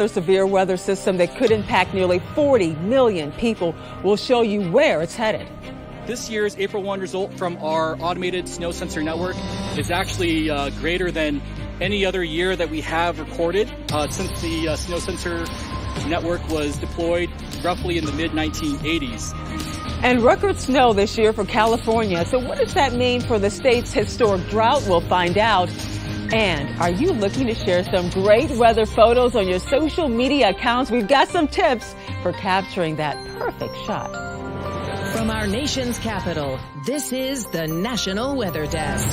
The severe weather system that could impact nearly 40 million people. Will show you where it's headed. This year's April 1 result from our automated snow sensor network is actually greater than any other year that we have recorded since the snow sensor network was deployed roughly in the mid-1980s. And record snow this year for California. So what does that mean for the state's historic drought? We'll find out. And are you looking to share some great weather photos on your social media accounts? We've got some tips for capturing that perfect shot. From our nation's capital, this is the National Weather Desk.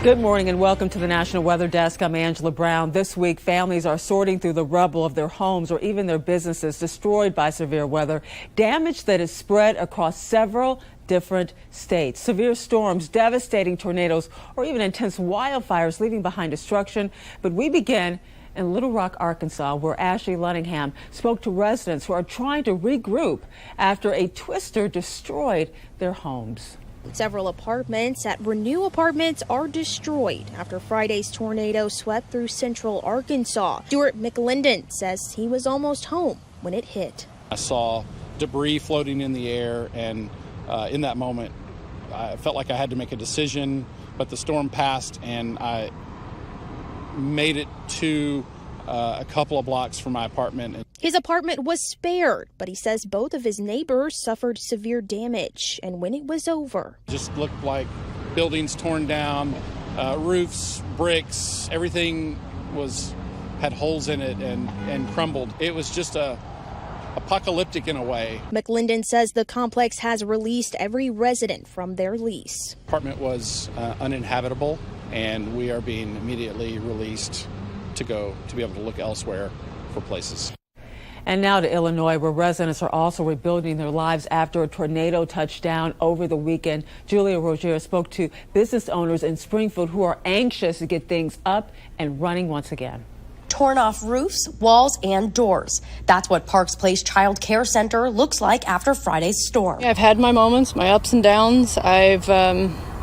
Good morning and welcome to the National Weather Desk. I'm Angela Brown. This week, families are sorting through the rubble of their homes or even their businesses destroyed by severe weather, damage that is spread across several different states. Severe storms, devastating tornadoes, or even intense wildfires leaving behind destruction. But we begin in Little Rock, Arkansas, where Ashley Lunningham spoke to residents who are trying to regroup after a twister destroyed their homes. Several apartments at Renew Apartments are destroyed after Friday's tornado swept through central Arkansas. Stuart McLendon says he was almost home when it hit. I saw debris floating in the air, and in that moment, I felt like I had to make a decision, but the storm passed and I made it to a couple of blocks from my apartment. His apartment was spared, but he says both of his neighbors suffered severe damage. And when it was over, It just looked like buildings torn down, roofs, bricks, everything had holes in it and crumbled. It was just apocalyptic in a way. McLendon says the complex has released every resident from their lease. Apartment was uninhabitable, and we are being immediately released to be able to look elsewhere for places. And now to Illinois, where residents are also rebuilding their lives after a tornado touched down over the weekend. Julia Roger spoke to business owners in Springfield who are anxious to get things up and running once again. Torn off roofs, walls, and doors. That's what Parks Place Child Care Center looks like after Friday's storm. I've had my moments, my ups and downs.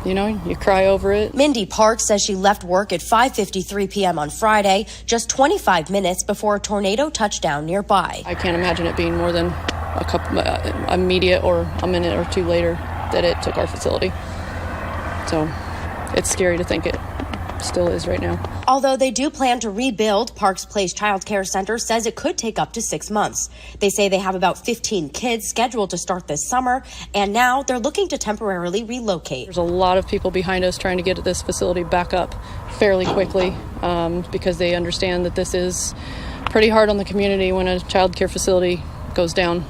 You cry over it. Mindy Parks says she left work at 5:53 p.m. on Friday, just 25 minutes before a tornado touched down nearby. I can't imagine it being more than immediate or a minute or two later that it took our facility. So it's scary to think it still is right now. Although they do plan to rebuild, Parks Place Child Care Center says it could take up to 6 months. They say they have about 15 kids scheduled to start this summer, and now they're looking to temporarily relocate. There's a lot of people behind us trying to get this facility back up fairly quickly because they understand that this is pretty hard on the community when a child care facility goes down.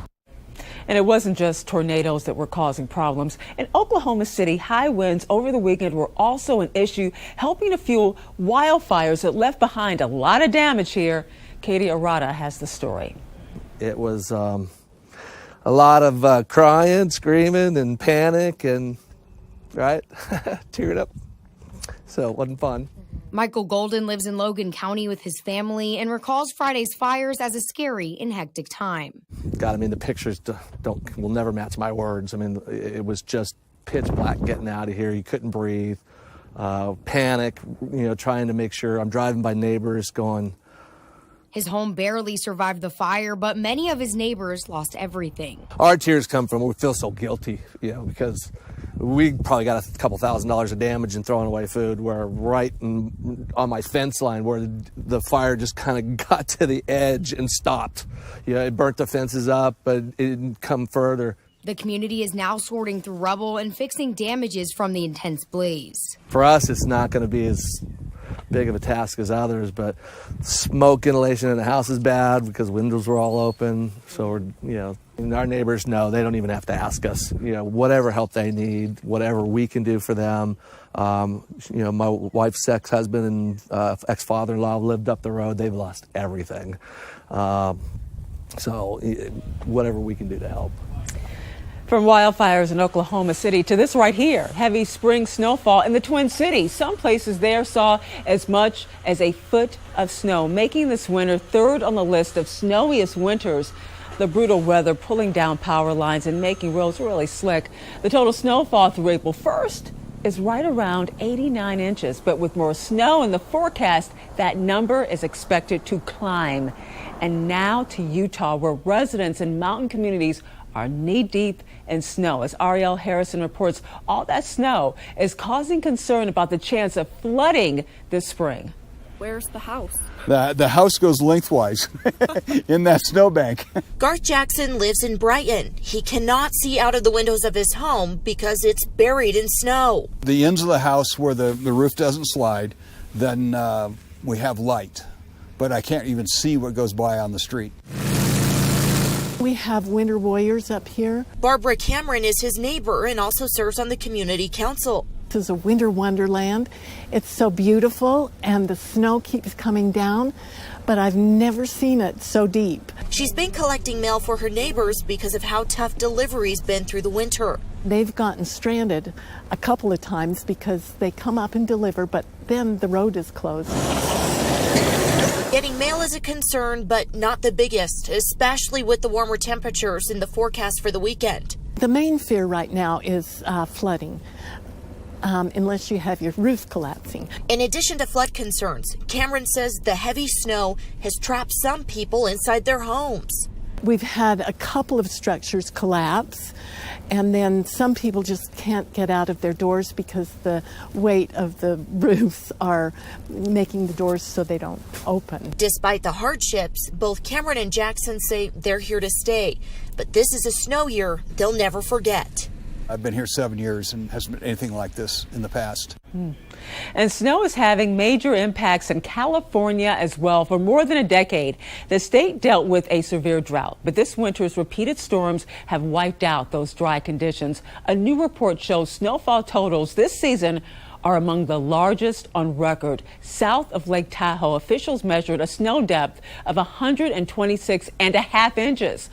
And it wasn't just tornadoes that were causing problems. In Oklahoma City, high winds over the weekend were also an issue, helping to fuel wildfires that left behind a lot of damage here. Katie Arata has the story. It was a lot of crying, screaming, and panic, and teared up. So it wasn't fun. Michael Golden lives in Logan County with his family and recalls Friday's fires as a scary and hectic time. God, the pictures will never match my words. It was just pitch black getting out of here. You couldn't breathe. Panic, trying to make sure. I'm driving by neighbors going. His home barely survived the fire, but many of his neighbors lost everything. Our tears come from, we feel so guilty, because we probably got a couple $1,000s of damage in throwing away food. Where right on my fence line where the fire just kind of got to the edge and stopped. It burnt the fences up, but it didn't come further. The community is now sorting through rubble and fixing damages from the intense blaze. For us, it's not going to be as big of a task as others, but smoke inhalation in the house is bad because windows were all open. So our neighbors know, they don't even have to ask us. Whatever help they need, whatever we can do for them. My wife's ex-husband and ex-father-in-law lived up the road. They've lost everything. So whatever we can do to help. From wildfires in Oklahoma City to this right here, heavy spring snowfall in the Twin Cities. Some places there saw as much as a foot of snow, making this winter third on the list of snowiest winters. The brutal weather pulling down power lines and making roads really slick. The total snowfall through April 1st, is right around 89 inches, but with more snow in the forecast, that number is expected to climb. And now to Utah, where residents in mountain communities are knee-deep in snow. As Ariel Harrison reports, all that snow is causing concern about the chance of flooding this spring. Where's the house? The house goes lengthwise in that snowbank. Garth Jackson lives in Brighton. He cannot see out of the windows of his home because it's buried in snow. The ends of the house where the roof doesn't slide, then we have light, but I can't even see what goes by on the street. We have winter warriors up here. Barbara Cameron is his neighbor and also serves on the community council. This is a winter wonderland. It's so beautiful and the snow keeps coming down, but I've never seen it so deep. She's been collecting mail for her neighbors because of how tough delivery's been through the winter. They've gotten stranded a couple of times because they come up and deliver, but then the road is closed. Getting mail is a concern, but not the biggest, especially with the warmer temperatures in the forecast for the weekend. The main fear right now is flooding. Unless you have your roof collapsing. In addition to flood concerns, Cameron says the heavy snow has trapped some people inside their homes. We've had a couple of structures collapse, and then some people just can't get out of their doors because the weight of the roofs are making the doors so they don't open. Despite the hardships, both Cameron and Jackson say they're here to stay. But this is a snow year they'll never forget. I've been here 7 years and hasn't been anything like this in the past. And snow is having major impacts in California as well. For more than a decade, the state dealt with a severe drought, but this winter's repeated storms have wiped out those dry conditions. A new report shows snowfall totals this season are among the largest on record. South of Lake Tahoe, officials measured a snow depth of 126.5 inches.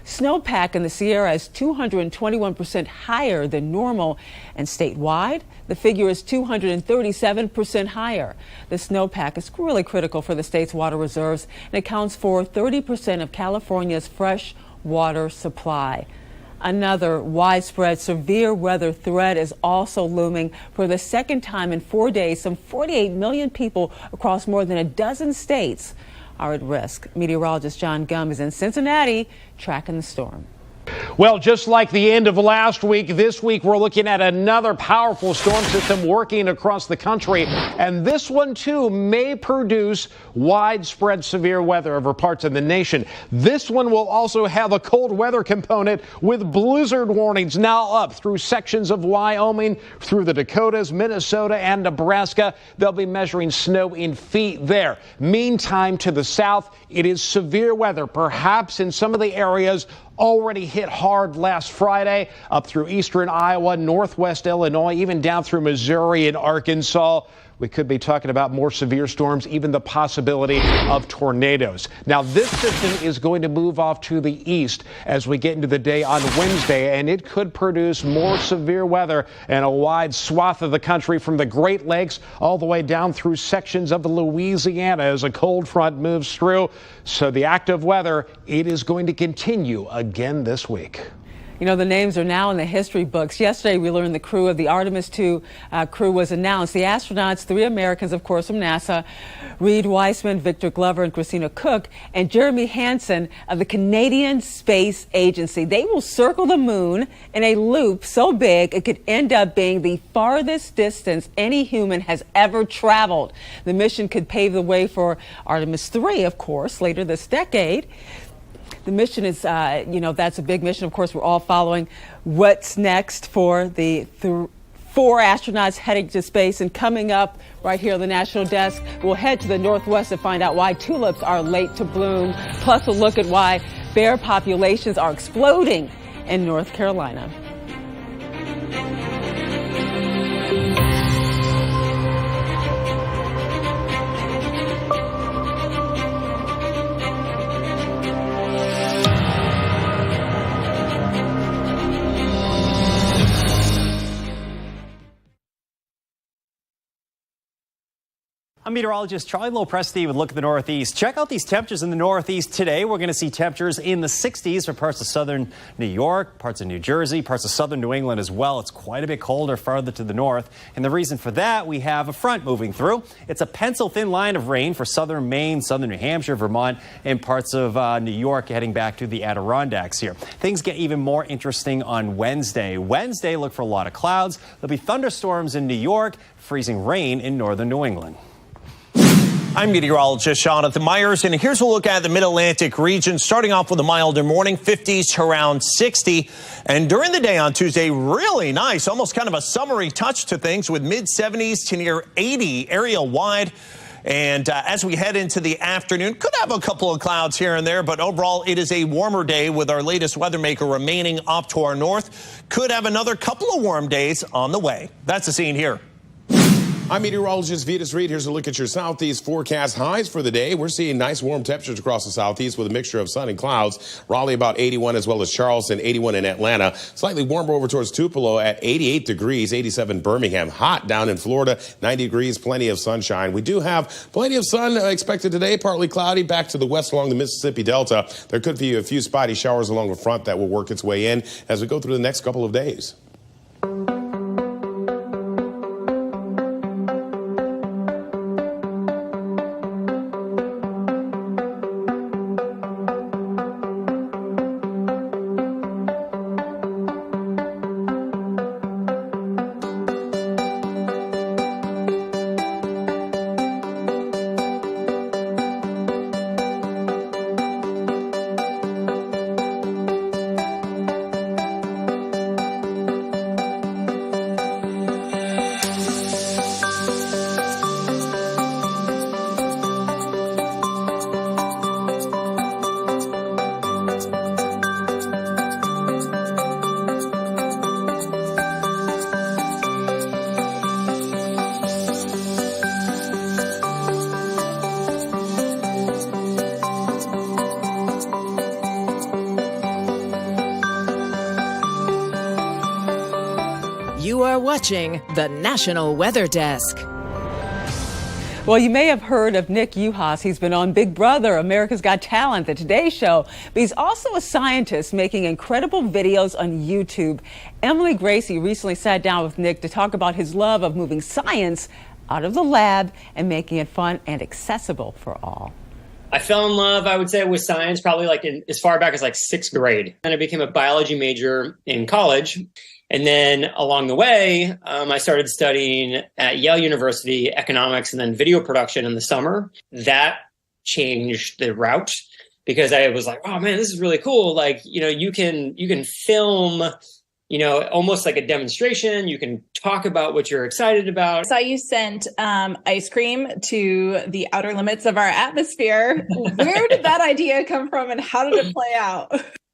Snowpack in the Sierra is 221% higher than normal, and statewide, the figure is 237% higher. The snowpack is really critical for the state's water reserves and accounts for 30% of California's fresh water supply. Another widespread severe weather threat is also looming. For the second time in 4 days, some 48 million people across more than a dozen states are at risk. Meteorologist John Gum is in Cincinnati tracking the storm. Well, just like the end of last week, this week we're looking at another powerful storm system working across the country. And this one, too, may produce widespread severe weather over parts of the nation. This one will also have a cold weather component with blizzard warnings now up through sections of Wyoming, through the Dakotas, Minnesota, and Nebraska. They'll be measuring snow in feet there. Meantime, to the south, it is severe weather, perhaps in some of the areas already hit hard last Friday, up through eastern Iowa, northwest Illinois, even down through Missouri and Arkansas. We could be talking about more severe storms, even the possibility of tornadoes. Now, this system is going to move off to the east as we get into the day on Wednesday, and it could produce more severe weather in a wide swath of the country from the Great Lakes all the way down through sections of Louisiana as a cold front moves through. So the active weather, it is going to continue again this week. You know, the names are now in the history books. Yesterday, we learned the crew of the Artemis II crew was announced. The astronauts, 3 Americans, of course, from NASA, Reed Wiseman, Victor Glover, and Christina Cook, and Jeremy Hansen of the Canadian Space Agency. They will circle the moon in a loop so big it could end up being the farthest distance any human has ever traveled. The mission could pave the way for Artemis III, of course, later this decade. The mission is, that's a big mission. Of course, we're all following what's next for the 4 astronauts heading to space. And coming up right here on the National Desk, we'll head to the Northwest to find out why tulips are late to bloom. Plus, we'll look at why bear populations are exploding in North Carolina. I'm meteorologist Charlie Lopresti with a look at the Northeast. Check out these temperatures in the Northeast today. We're going to see temperatures in the 60s for parts of southern New York, parts of New Jersey, parts of southern New England as well. It's quite a bit colder farther to the north. And the reason for that, we have a front moving through. It's a pencil-thin line of rain for southern Maine, southern New Hampshire, Vermont, and parts of New York heading back to the Adirondacks here. Things get even more interesting on Wednesday. Wednesday, look for a lot of clouds. There'll be thunderstorms in New York, freezing rain in northern New England. I'm meteorologist Jonathan Myers, and here's a look at the Mid-Atlantic region, starting off with a milder morning, 50s to around 60. And during the day on Tuesday, really nice, almost kind of a summery touch to things with mid-70s to near 80 area-wide. And as we head into the afternoon, could have a couple of clouds here and there, but overall it is a warmer day with our latest weather maker remaining up to our north. Could have another couple of warm days on the way. That's the scene here. I'm meteorologist Vitas Reed. Here's a look at your southeast forecast highs for the day. We're seeing nice warm temperatures across the southeast with a mixture of sun and clouds. Raleigh about 81, as well as Charleston 81 in Atlanta. Slightly warmer over towards Tupelo at 88 degrees, 87 Birmingham. Hot down in Florida, 90 degrees, plenty of sunshine. We do have plenty of sun expected today, partly cloudy back to the west along the Mississippi Delta. There could be a few spotty showers along the front that will work its way in as we go through the next couple of days. You are watching the National Weather Desk. Well, you may have heard of Nick Uhas. He's been on Big Brother, America's Got Talent, The Today Show. But he's also a scientist making incredible videos on YouTube. Emily Gracie recently sat down with Nick to talk about his love of moving science out of the lab and making it fun and accessible for all. I fell in love, I would say, with science probably as far back as sixth grade. And I became a biology major in college. And then along the way, I started studying at Yale University economics and then video production in the summer. That changed the route because I was like, oh man, this is really cool. You can film, almost like a demonstration. You can talk about what you're excited about. So you sent ice cream to the outer limits of our atmosphere. Where did that idea come from and how did it play out?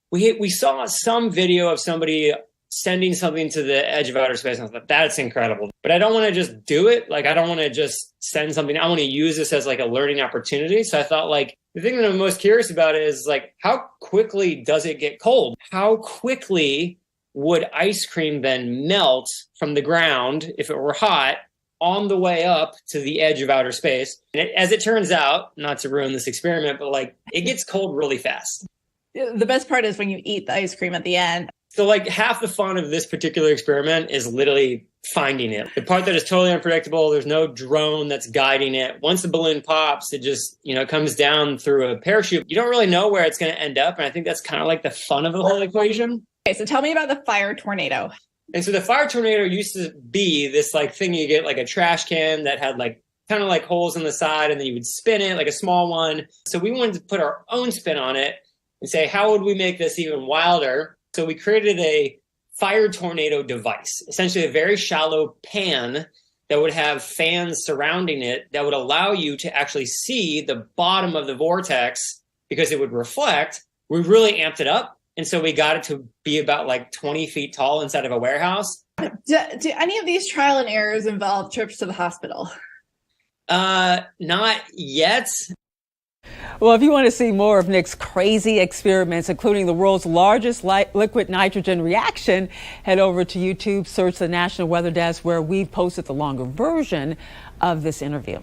We saw some video of somebody sending something to the edge of outer space. And I thought, that's incredible. But I don't want to just do it. I don't want to just send something. I want to use this as a learning opportunity. So I thought the thing that I'm most curious about is how quickly does it get cold? How quickly would ice cream then melt from the ground if it were hot on the way up to the edge of outer space? And as it turns out, not to ruin this experiment, but it gets cold really fast. The best part is when you eat the ice cream at the end. So half the fun of this particular experiment is literally finding it. The part that is totally unpredictable, there's no drone that's guiding it. Once the balloon pops, it just, comes down through a parachute. You don't really know where it's going to end up. And I think that's kind of the fun of the whole equation. Okay, so tell me about the fire tornado. And so the fire tornado used to be this thing you get a trash can that had kind of holes in the side and then you would spin it like a small one. So we wanted to put our own spin on it and say, how would we make this even wilder? So we created a fire tornado device, essentially a very shallow pan that would have fans surrounding it that would allow you to actually see the bottom of the vortex because it would reflect. We really amped it up. And so we got it to be about 20 feet tall inside of a warehouse. Do any of these trial and errors involve trips to the hospital? Not yet. Well, if you want to see more of Nick's crazy experiments, including the world's largest liquid nitrogen reaction, head over to YouTube, search the National Weather Desk, where we've posted the longer version of this interview.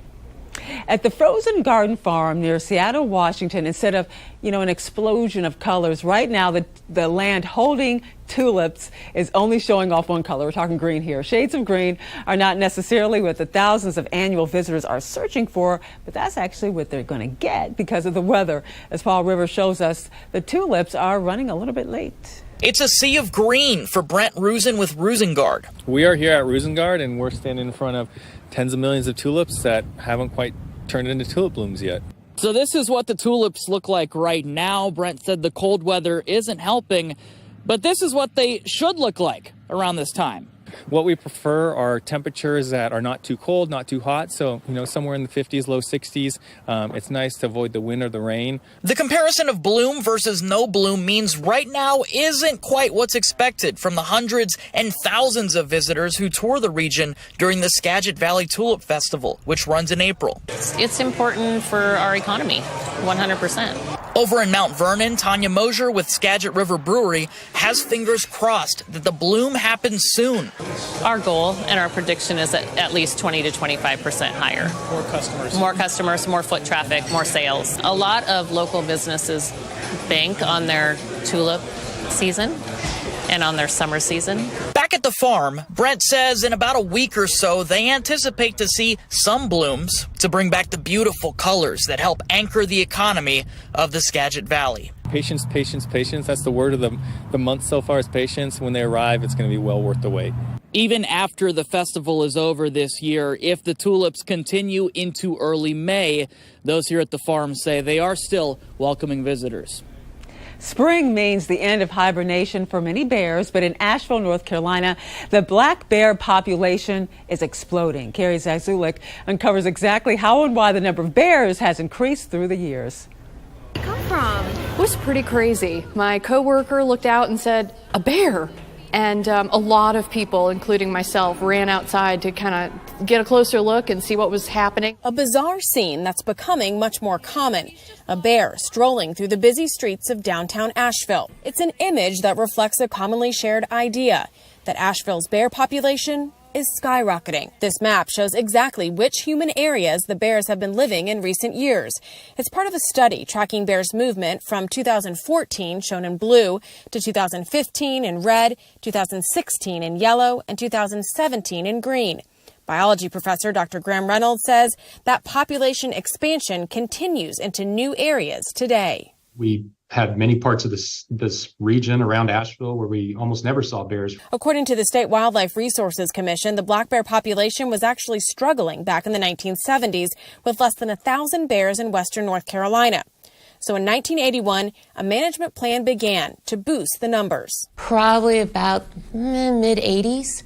At the Frozen Garden Farm near Seattle, Washington, instead of, an explosion of colors, right now the land holding tulips is only showing off one color. We're talking green here. Shades of green are not necessarily what the thousands of annual visitors are searching for, but that's actually what they're going to get because of the weather. As Paul Rivers shows us, the tulips are running a little bit late. It's a sea of green for Brent Rusin with Rosengard. We are here at Rosengard, and we're standing in front of tens of millions of tulips that haven't quite turned into tulip blooms yet. So this is what the tulips look like right now. Brent said the cold weather isn't helping, but this is what they should look like around this time. What we prefer are temperatures that are not too cold, not too hot. So, somewhere in the 50s, low 60s. It's nice to avoid the wind or the rain. The comparison of bloom versus no bloom means right now isn't quite what's expected from the hundreds and thousands of visitors who tour the region during the Skagit Valley Tulip Festival, which runs in April. It's important for our economy, 100%. Over in Mount Vernon, Tanya Mosier with Skagit River Brewery has fingers crossed that the bloom happens soon. Our goal and our prediction is at least 20 to 25% higher. More customers. More customers, more foot traffic, more sales. A lot of local businesses bank on their tulip season and on their summer season. Back at the farm, Brent says in about a week or so, they anticipate to see some blooms to bring back the beautiful colors that help anchor the economy of the Skagit Valley. Patience, patience, patience. That's the word of the month so far is patience. When they arrive, it's going to be well worth the wait. Even after the festival is over this year, if the tulips continue into early May, those here at the farm say they are still welcoming visitors. Spring means the end of hibernation for many bears, but in Asheville, North Carolina, the black bear population is exploding. Carrie Zazulik uncovers exactly how and why the number of bears has increased through the years. Where did it come from? It was pretty crazy. My coworker looked out and said, "A bear." And a lot of people, including myself, ran outside to kind of get a closer look and see what was happening. A bizarre scene that's becoming much more common. A bear strolling through the busy streets of downtown Asheville. It's an image that reflects a commonly shared idea that Asheville's bear population is skyrocketing. This map shows exactly which human areas the bears have been living in recent years. It's part of a study tracking bears' movement from 2014, shown in blue, to 2015 in red, 2016 in yellow, and 2017 in green. Biology professor Dr. Graham Reynolds says that population expansion continues into new areas today. We had many parts of this region around Asheville where we almost never saw bears. According to the State Wildlife Resources Commission, the black bear population was actually struggling back in the 1970s with less than 1,000 bears in western North Carolina. So in 1981, a management plan began to boost the numbers. Probably about mid-80s,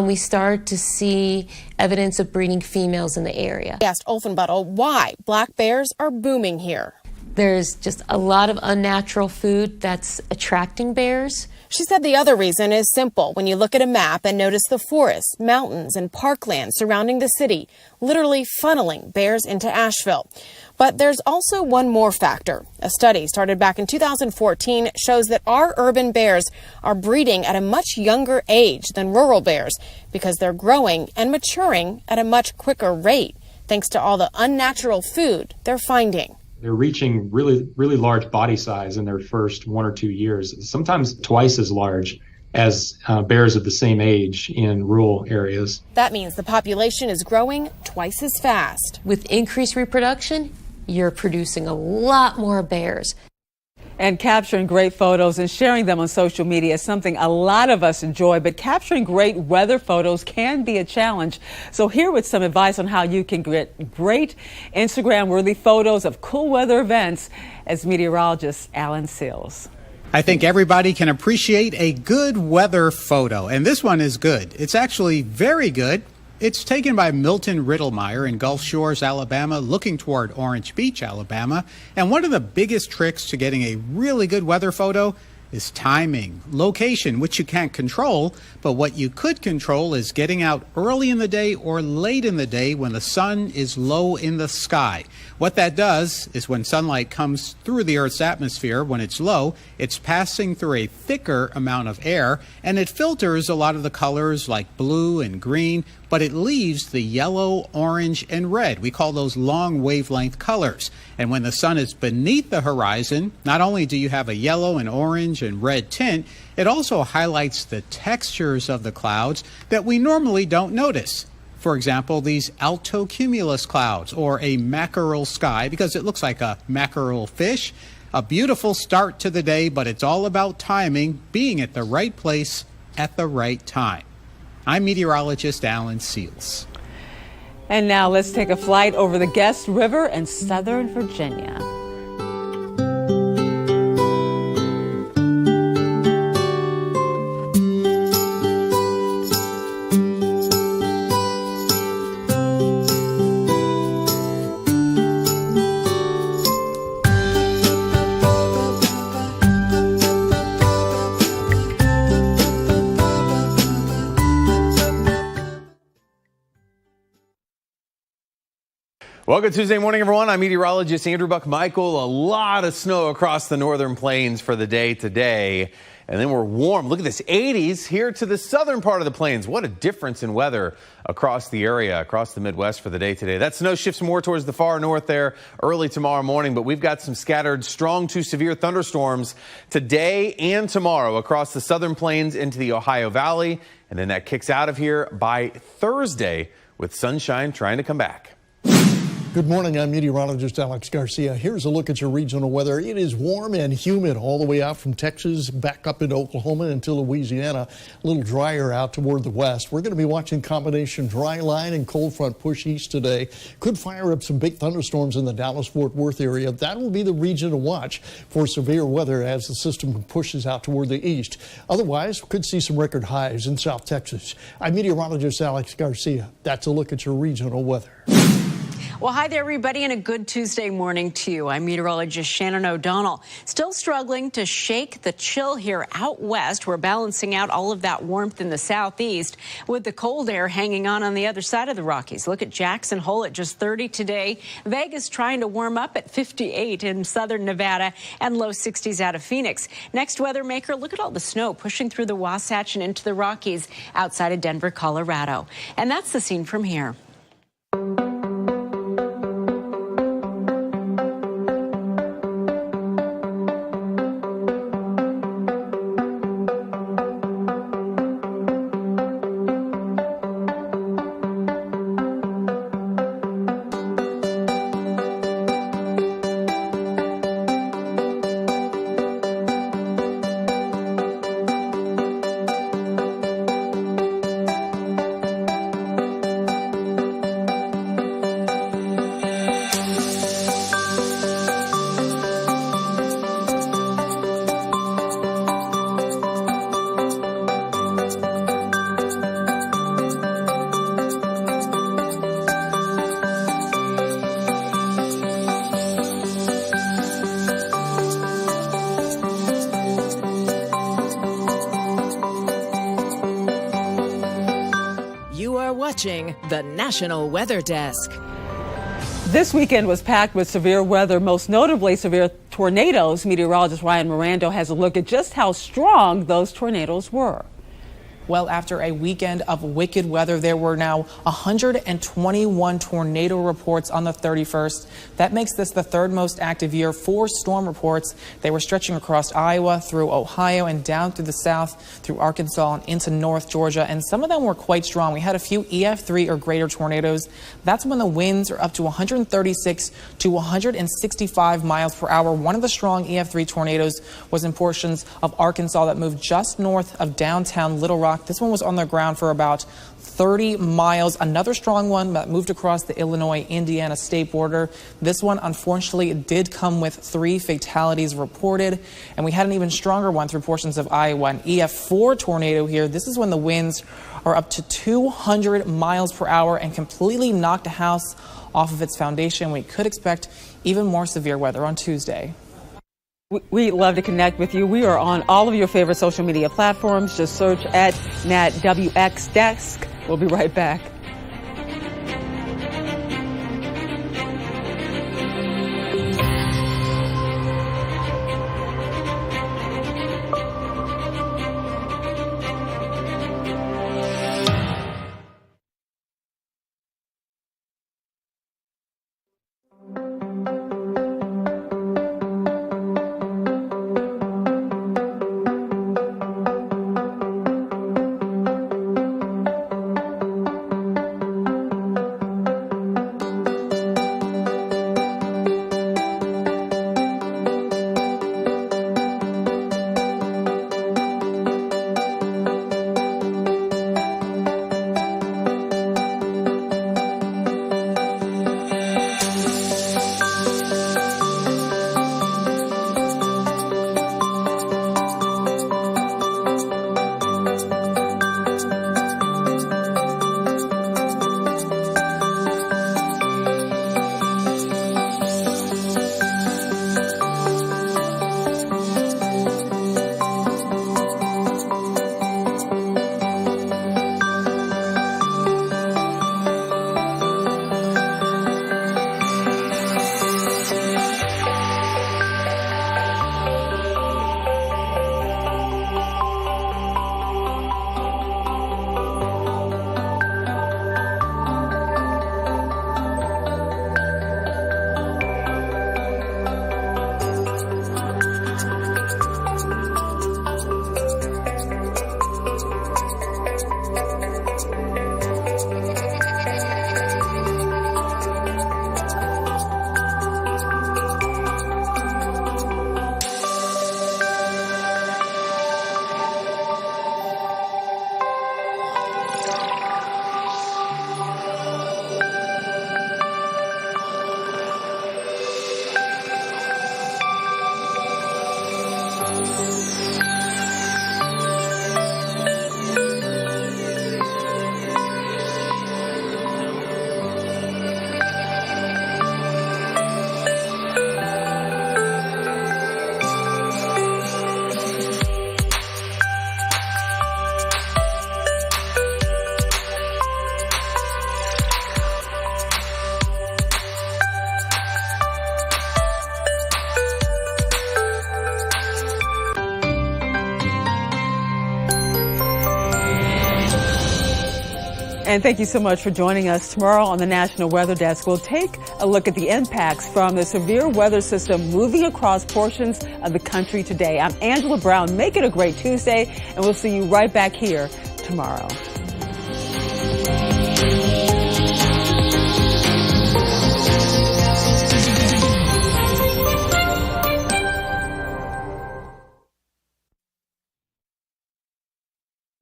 we started to see evidence of breeding females in the area. I asked Olfenbuttel why black bears are booming here. There's just a lot of unnatural food that's attracting bears. She said the other reason is simple. When you look at a map and notice the forests, mountains, and parkland surrounding the city, literally funneling bears into Asheville. But there's also one more factor. A study started back in 2014 shows that our urban bears are breeding at a much younger age than rural bears because they're growing and maturing at a much quicker rate, thanks to all the unnatural food they're finding. They're reaching really, really large body size in their first 1 or 2 years, sometimes twice as large as bears of the same age in rural areas. That means the population is growing twice as fast. With increased reproduction, you're producing a lot more bears. And capturing great photos and sharing them on social media is something a lot of us enjoy, but capturing great weather photos can be a challenge. So here with some advice on how you can get great Instagram-worthy photos of cool weather events as meteorologist Alan Sills. I think everybody can appreciate a good weather photo, and this one is good. It's actually very good. It's taken by Milton Riddlemeyer in Gulf Shores, Alabama, looking toward Orange Beach, Alabama. And one of the biggest tricks to getting a really good weather photo is timing, location, which you can't control, but what you could control is getting out early in the day or late in the day when the sun is low in the sky. What that does is when sunlight comes through the Earth's atmosphere, when it's low, it's passing through a thicker amount of air, and it filters a lot of the colors like blue and green, but it leaves the yellow, orange, and red. We call those long wavelength colors. And when the sun is beneath the horizon, not only do you have a yellow and orange and red tint, it also highlights the textures of the clouds that we normally don't notice. For example, these altocumulus clouds or a mackerel sky, because it looks like a mackerel fish. A beautiful start to the day, but it's all about timing, being at the right place at the right time. I'm meteorologist Alan Seals. And now let's take a flight over the Guest River in Southern Virginia. Well, good Tuesday morning, everyone. I'm meteorologist Andrew Buck-Michael. A lot of snow across the northern plains for the day today. And then we're warm. Look at this, 80s here to the southern part of the plains. What a difference in weather across the area, across the Midwest for the day today. That snow shifts more towards the far north there early tomorrow morning, but we've got some scattered strong to severe thunderstorms today and tomorrow across the southern plains into the Ohio Valley. And then that kicks out of here by Thursday with sunshine trying to come back. Good morning, I'm meteorologist Alex Garcia. Here's a look at your regional weather. It is warm and humid all the way out from Texas, back up into Oklahoma until Louisiana. A little drier out toward the west. We're going to be watching combination dry line and cold front push east today. Could fire up some big thunderstorms in the Dallas-Fort Worth area. That will be the region to watch for severe weather as the system pushes out toward the east. Otherwise, could see some record highs in South Texas. I'm meteorologist Alex Garcia. That's a look at your regional weather. Well, hi there, everybody, and a good Tuesday morning to you. I'm meteorologist Shannon O'Donnell. Still struggling to shake the chill here out west. We're balancing out all of that warmth in the southeast with the cold air hanging on the other side of the Rockies. Look at Jackson Hole at just 30 today. Vegas trying to warm up at 58 in southern Nevada and low 60s out of Phoenix. Next weather maker, look at all the snow pushing through the Wasatch and into the Rockies outside of Denver, Colorado. And that's the scene from here. Watching the National Weather Desk. This weekend was packed with severe weather, most notably severe tornadoes. Meteorologist Ryan Mirando has a look at just how strong those tornadoes were. Well, after a weekend of wicked weather, there were now 121 tornado reports on the 31st. That makes this the third most active year for storm reports. They were stretching across Iowa, through Ohio, and down through the south, through Arkansas, and into North Georgia. And some of them were quite strong. We had a few EF3 or greater tornadoes. That's when the winds are up to 136 to 165 miles per hour. One of the strong EF3 tornadoes was in portions of Arkansas that moved just north of downtown Little Rock. This one was on the ground for about 30 miles. Another strong one that moved across the Illinois-Indiana state border. This one, unfortunately, did come with 3 fatalities reported. And we had an even stronger one through portions of Iowa. An EF4 tornado here. This is when the winds are up to 200 miles per hour and completely knocked a house off of its foundation. We could expect even more severe weather on Tuesday. We'd love to connect with you. We are on all of your favorite social media platforms. Just search at NatWX Desk. We'll be right back. And thank you so much for joining us. Tomorrow on the National Weather Desk, we'll take a look at the impacts from the severe weather system moving across portions of the country today. I'm Angela Brown. Make it a great Tuesday, and we'll see you right back here tomorrow.